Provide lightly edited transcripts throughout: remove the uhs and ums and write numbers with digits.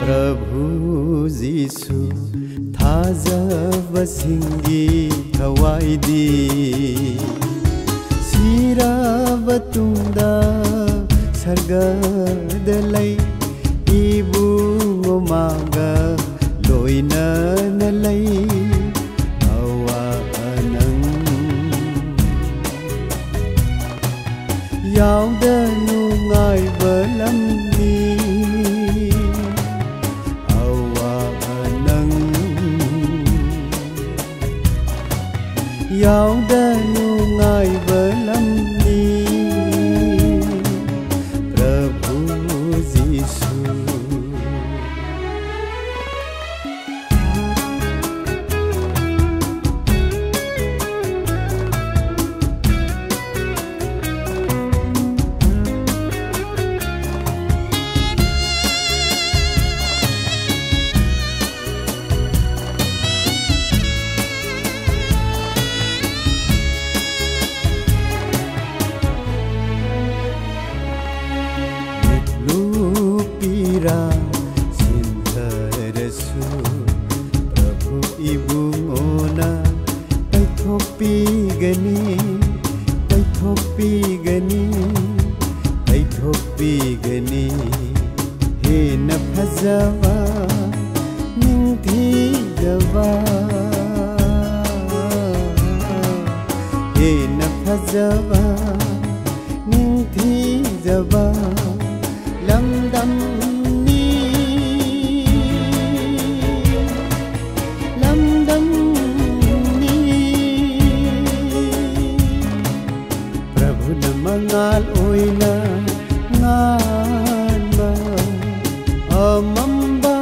प्रभु जीसु थाजब सिंगी थवाइदी सिराब तुंदा सरगदलै इबुंगो मागा लोइना नलै अवा अनंग यावदा नुंगाइबा lamni यावदा नुंगाइबा lamni प्रभु जीसु सिंधरसु प्रभु इबुंगोना तैथोपीगनी हेन फजवा निंथीजवा हेन फजवा निंथीजवा लमदम mangal oina nganba amamba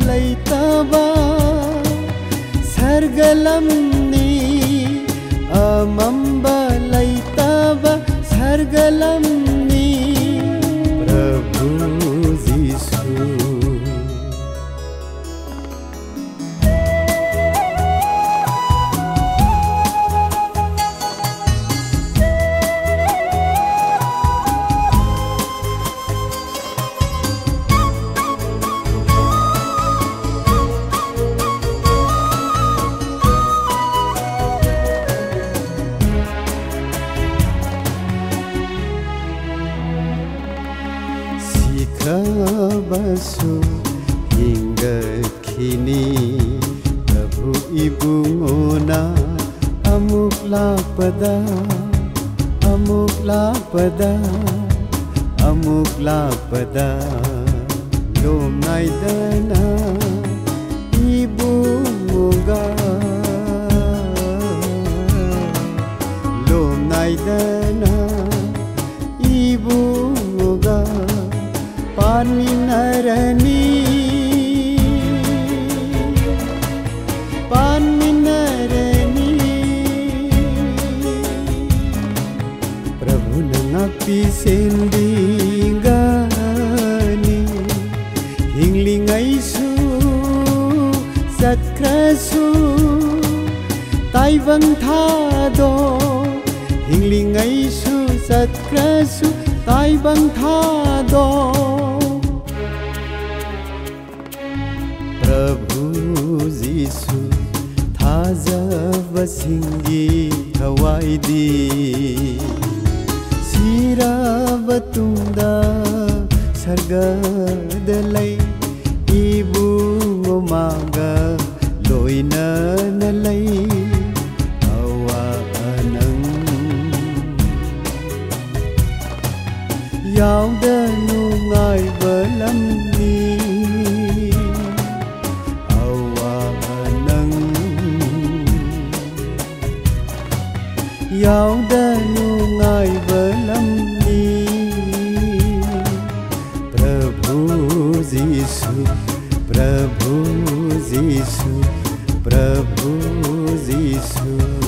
laitaba sargalamni amamba laitaba sargalamni प्रभु जीसु Kabasu hingga kini Prabu ibungona amuklah pada lomnai dana ibungoga lomnai dana ibungoga Paninarani Prabhu nangapi sendingani hinglingaisu satkrasu taibang thado hinglingaisu satkrasu taibang thado प्रभु जीसु थाजब सिंगी थवाइदी सिराब तुंदा सरगदलै इबुंगो मागा लोइना नलै अवा अनंग यावदा नुंगाइबा lamni यावदा नुंगाइबा lamni प्रभु जीशु प्रभु जीशु